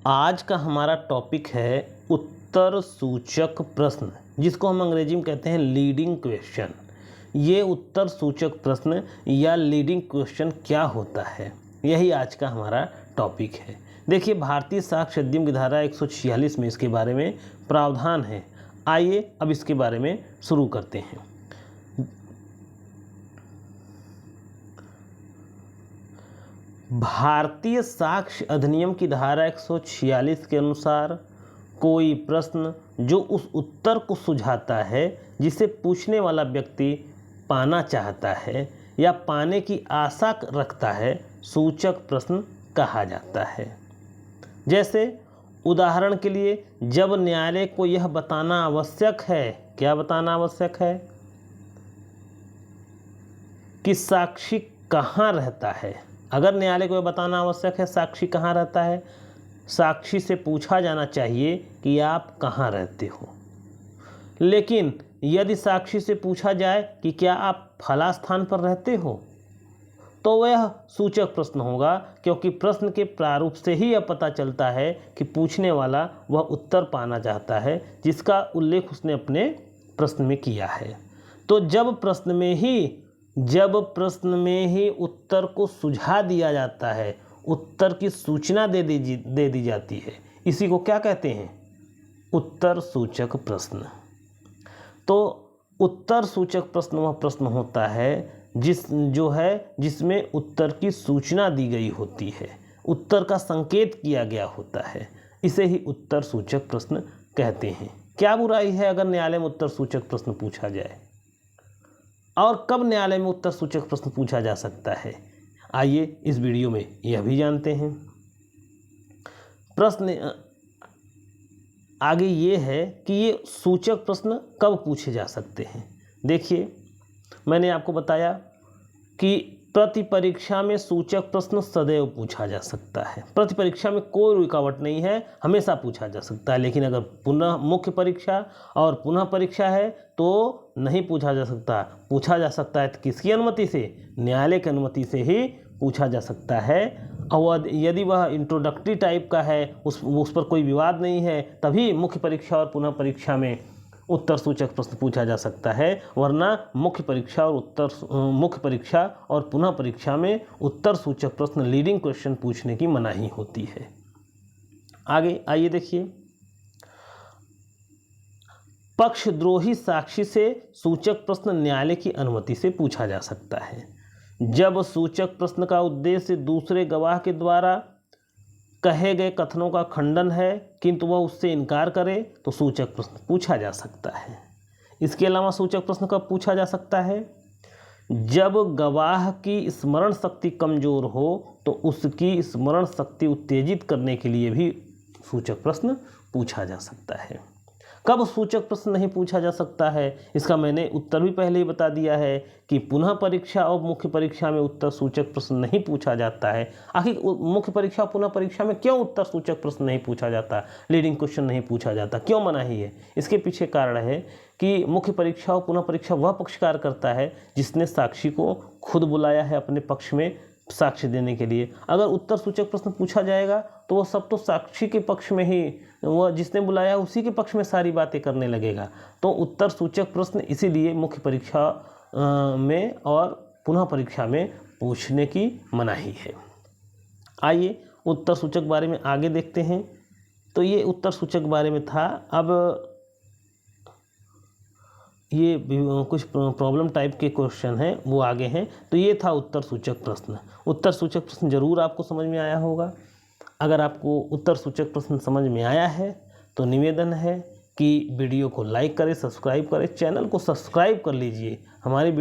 आज का हमारा टॉपिक है उत्तर सूचक प्रश्न, जिसको हम अंग्रेजी में कहते हैं लीडिंग क्वेश्चन। ये उत्तर सूचक प्रश्न या लीडिंग क्वेश्चन क्या होता है, यही आज का हमारा टॉपिक है। देखिए, भारतीय साक्ष्य अधिनियम की धारा 146 में इसके बारे में प्रावधान है। आइए अब इसके बारे में शुरू करते हैं। भारतीय साक्ष्य अधिनियम की धारा 146 के अनुसार कोई प्रश्न जो उस उत्तर को सुझाता है जिसे पूछने वाला व्यक्ति पाना चाहता है या पाने की आशा रखता है, सूचक प्रश्न कहा जाता है। जैसे उदाहरण के लिए, जब न्यायालय को यह बताना आवश्यक है, क्या बताना आवश्यक है, कि साक्षी कहाँ रहता है। अगर न्यायालय को यह बताना आवश्यक है साक्षी कहाँ रहता है, साक्षी से पूछा जाना चाहिए कि आप कहाँ रहते हो। लेकिन यदि साक्षी से पूछा जाए कि क्या आप फला स्थान पर रहते हो, तो वह सूचक प्रश्न होगा, क्योंकि प्रश्न के प्रारूप से ही यह पता चलता है कि पूछने वाला वह उत्तर पाना चाहता है जिसका उल्लेख उसने अपने प्रश्न में किया है। तो जब प्रश्न में ही उत्तर को सुझा दिया जाता है, उत्तर की सूचना दे दी जाती है, इसी को क्या कहते हैं, उत्तर सूचक प्रश्न। तो उत्तर सूचक प्रश्न वह प्रश्न होता है जिसमें उत्तर की सूचना दी गई होती है, उत्तर का संकेत किया गया होता है, इसे ही उत्तर सूचक प्रश्न कहते हैं। क्या बुराई है अगर न्यायालय में उत्तर सूचक प्रश्न पूछा जाए, और कब न्यायालय में उत्तर सूचक प्रश्न पूछा जा सकता है, आइए इस वीडियो में यह भी जानते हैं। प्रश्न आगे ये है कि ये सूचक प्रश्न कब पूछे जा सकते हैं। देखिए, मैंने आपको बताया कि प्रति परीक्षा में सूचक प्रश्न सदैव पूछा जा सकता है। प्रति परीक्षा में कोई रुकावट नहीं है, हमेशा पूछा जा सकता है। लेकिन अगर पुनः मुख्य परीक्षा और पुनः परीक्षा है तो नहीं पूछा जा सकता। पूछा जा सकता है तो किसकी अनुमति से, न्यायालय की अनुमति से ही पूछा जा सकता है। और यदि वह इंट्रोडक्टरी टाइप का है, उस पर कोई विवाद नहीं है, तभी मुख्य परीक्षा और पुनः परीक्षा में उत्तर सूचक प्रश्न पूछा जा सकता है। वरना मुख्य परीक्षा और पुनः परीक्षा में उत्तर सूचक प्रश्न लीडिंग क्वेश्चन पूछने की मनाही होती है। आगे आइए देखिए, पक्षद्रोही साक्षी से सूचक प्रश्न न्यायालय की अनुमति से पूछा जा सकता है। जब सूचक प्रश्न का उद्देश्य दूसरे गवाह के द्वारा कहे गए कथनों का खंडन है किंतु वह उससे इनकार करे, तो सूचक प्रश्न पूछा जा सकता है। इसके अलावा सूचक प्रश्न कब पूछा जा सकता है, जब गवाह की स्मरण शक्ति कमजोर हो तो उसकी स्मरण शक्ति उत्तेजित करने के लिए भी सूचक प्रश्न पूछा जा सकता है। कब सूचक प्रश्न नहीं पूछा जा सकता है, इसका मैंने उत्तर भी पहले ही बता दिया है कि पुनः परीक्षा और मुख्य परीक्षा में उत्तर सूचक प्रश्न नहीं पूछा जाता है। आखिर मुख्य परीक्षा और पुनः परीक्षा में क्यों उत्तर सूचक प्रश्न नहीं पूछा जाता, लीडिंग क्वेश्चन नहीं पूछा जाता, क्यों मनाही है? इसके पीछे कारण है कि मुख्य परीक्षा और पुनः परीक्षा वह पक्षकार करता है जिसने साक्षी को खुद बुलाया है अपने पक्ष में साक्ष्य देने के लिए। अगर उत्तर सूचक प्रश्न पूछा जाएगा तो वह सब तो साक्षी के पक्ष में ही, वह जिसने बुलाया उसी के पक्ष में सारी बातें करने लगेगा। तो उत्तर सूचक प्रश्न इसीलिए मुख्य परीक्षा में और पुनः परीक्षा में पूछने की मनाही है। आइए उत्तर सूचक बारे में आगे देखते हैं। तो ये उत्तर सूचक बारे में था। अब ये कुछ प्रॉब्लम टाइप के क्वेश्चन हैं वो आगे हैं। तो ये था उत्तर सूचक प्रश्न। उत्तर सूचक प्रश्न जरूर आपको समझ में आया होगा। अगर आपको उत्तर सूचक प्रश्न समझ में आया है तो निवेदन है कि वीडियो को लाइक करें, सब्सक्राइब करें, चैनल को सब्सक्राइब कर लीजिए। हमारे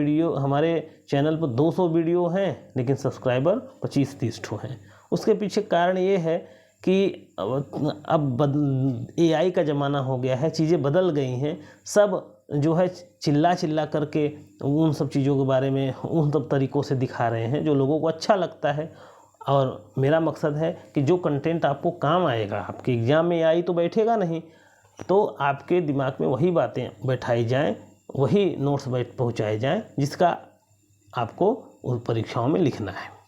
चैनल पर 200 वीडियो हैं लेकिन सब्सक्राइबर 25-30 ठो हैं। उसके पीछे कारण ये है कि अब AI का ज़माना हो गया है, चीज़ें बदल गई हैं। सब जो है चिल्ला करके उन सब चीज़ों के बारे में उन सब तरीक़ों से दिखा रहे हैं जो लोगों को अच्छा लगता है। और मेरा मकसद है कि जो कंटेंट आपको काम आएगा, आपके एग्ज़ाम में AI तो बैठेगा नहीं, तो आपके दिमाग में वही बातें बैठाई जाएं, वही नोट्स पहुँचाए जाएं जिसका आपको उन परीक्षाओं में लिखना है।